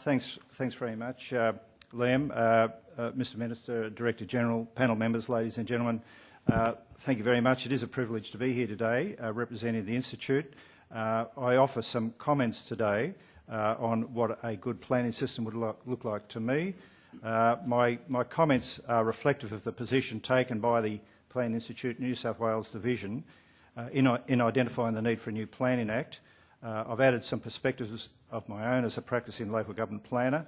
Thanks very much, Liam. Mr Minister, Director-General, panel members, ladies and gentlemen, thank you very much. It is a privilege to be here today representing the Institute. I offer some comments today on what a good planning system would look like to me. My comments are reflective of the position taken by the Planning Institute New South Wales Division in identifying the need for a new Planning Act. I've added some perspectives of my own as a practising local government planner,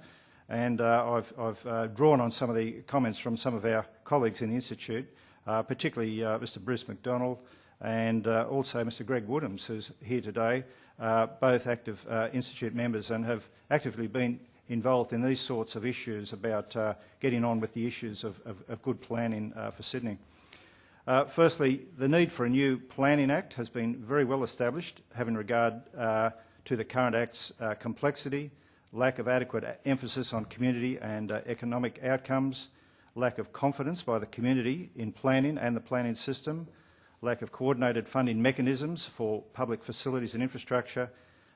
and I've drawn on some of the comments from some of our colleagues in the Institute, particularly Mr Bruce McDonald and also Mr Greg Woodhams, who's here today, both active Institute members and have actively been involved in these sorts of issues about getting on with the issues of good planning for Sydney. Firstly, the need for a new Planning Act has been very well established, having regard to the current Act's complexity, lack of adequate emphasis on community and economic outcomes, lack of confidence by the community in planning and the planning system, lack of coordinated funding mechanisms for public facilities and infrastructure,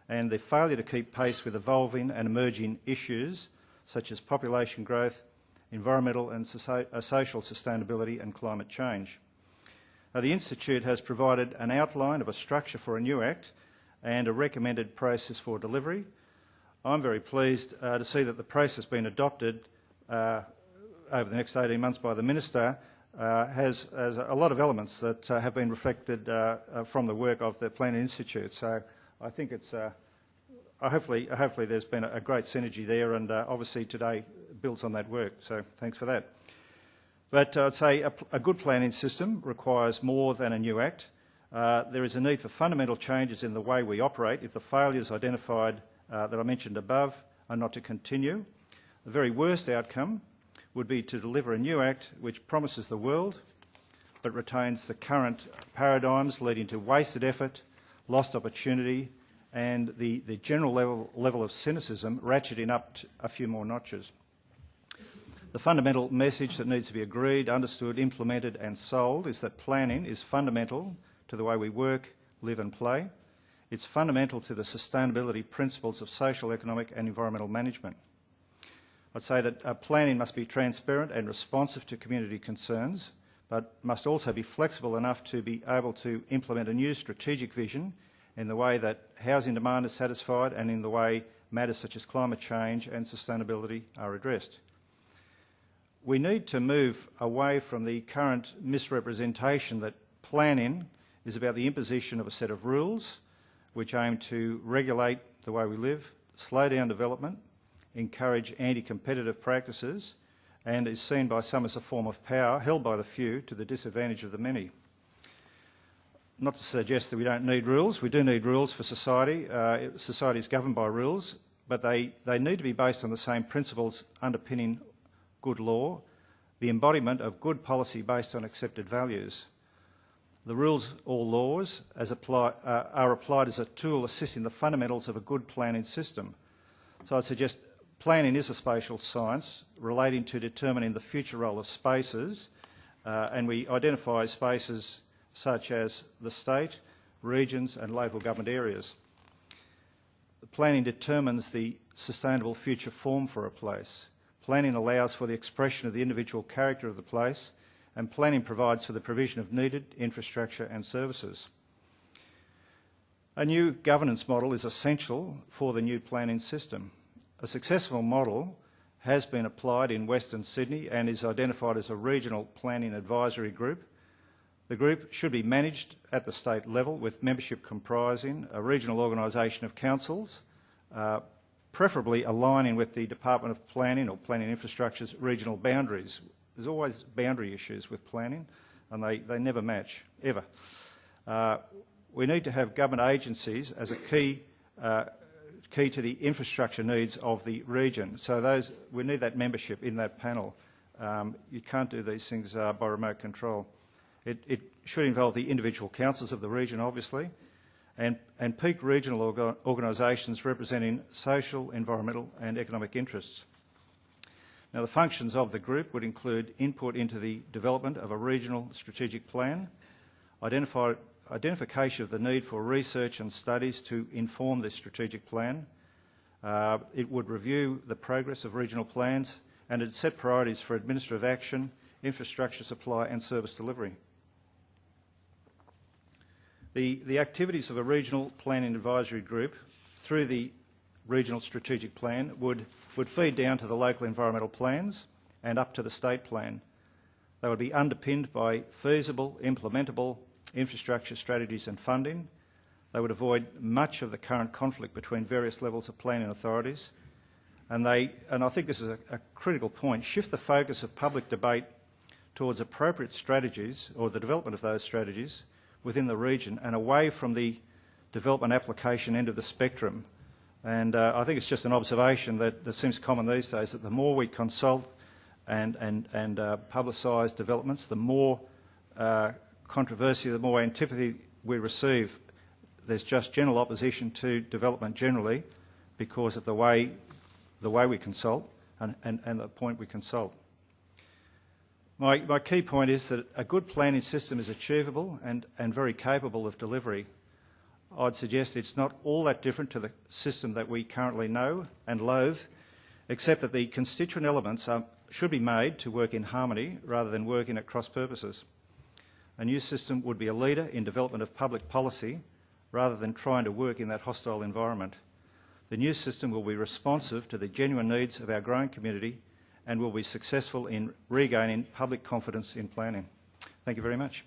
and the failure to keep pace with evolving and emerging issues such as population growth, environmental and social sustainability and climate change. The Institute has provided an outline of a structure for a new Act and a recommended process for delivery. I'm very pleased to see that the process being adopted over the next 18 months by the Minister has a lot of elements that have been reflected from the work of the Planning Institute. So I think it's hopefully there's been a great synergy there, and obviously today builds on that work. So thanks for that. But I'd say a good planning system requires more than a new Act. There is a need for fundamental changes in the way we operate if the failures identified that I mentioned above are not to continue. The very worst outcome would be to deliver a new Act which promises the world but retains the current paradigms leading to wasted effort, lost opportunity and the general level of cynicism ratcheting up a few more notches. The fundamental message that needs to be agreed, understood, implemented and sold is that planning is fundamental to the way we work, live and play. It's fundamental to the sustainability principles of social, economic and environmental management. I'd say that planning must be transparent and responsive to community concerns, but must also be flexible enough to be able to implement a new strategic vision in the way that housing demand is satisfied and in the way matters such as climate change and sustainability are addressed. We need to move away from the current misrepresentation that planning is about the imposition of a set of rules which aim to regulate the way we live, slow down development, encourage anti-competitive practices, and is seen by some as a form of power held by the few to the disadvantage of the many. Not to suggest that we don't need rules. We do need rules for society. Society is governed by rules, but they need to be based on the same principles underpinning good law, the embodiment of good policy based on accepted values. The rules or laws are applied as a tool assisting the fundamentals of a good planning system. So I'd suggest planning is a spatial science relating to determining the future role of spaces, and we identify spaces such as the state, regions and local government areas. The planning determines the sustainable future form for a place. Planning allows for the expression of the individual character of the place, and planning provides for the provision of needed infrastructure and services. A new governance model is essential for the new planning system. A successful model has been applied in Western Sydney and is identified as a regional planning advisory group. The group should be managed at the state level with membership comprising a regional organisation of councils, preferably aligning with the Department of Planning or Planning Infrastructure's regional boundaries. There's always boundary issues with planning and they never match, ever. We need to have government agencies as a key to the infrastructure needs of the region. So we need that membership in that panel. You can't do these things by remote control. It should involve the individual councils of the region, obviously, and peak regional organisations representing social, environmental and economic interests. Now, the functions of the group would include input into the development of a regional strategic plan, identification of the need for research and studies to inform this strategic plan, It would review the progress of regional plans, and it'd set priorities for administrative action, infrastructure supply and service delivery. The activities of a regional planning advisory group through the regional strategic plan would feed down to the local environmental plans and up to the state plan. They would be underpinned by feasible, implementable infrastructure strategies and funding. They would avoid much of the current conflict between various levels of planning authorities. And I think this is a critical point, shift the focus of public debate towards appropriate strategies or the development of those strategies within the region and away from the development application end of the spectrum. And I think it's just an observation that seems common these days, that the more we consult and publicise developments, the more controversy, the more antipathy we receive. There's just general opposition to development generally because of the way we consult and the point we consult. My key point is that a good planning system is achievable and very capable of delivery. I'd suggest it's not all that different to the system that we currently know and loathe, except that the constituent elements should be made to work in harmony rather than working at cross purposes. A new system would be a leader in development of public policy rather than trying to work in that hostile environment. The new system will be responsive to the genuine needs of our growing community and will be successful in regaining public confidence in planning. Thank you very much.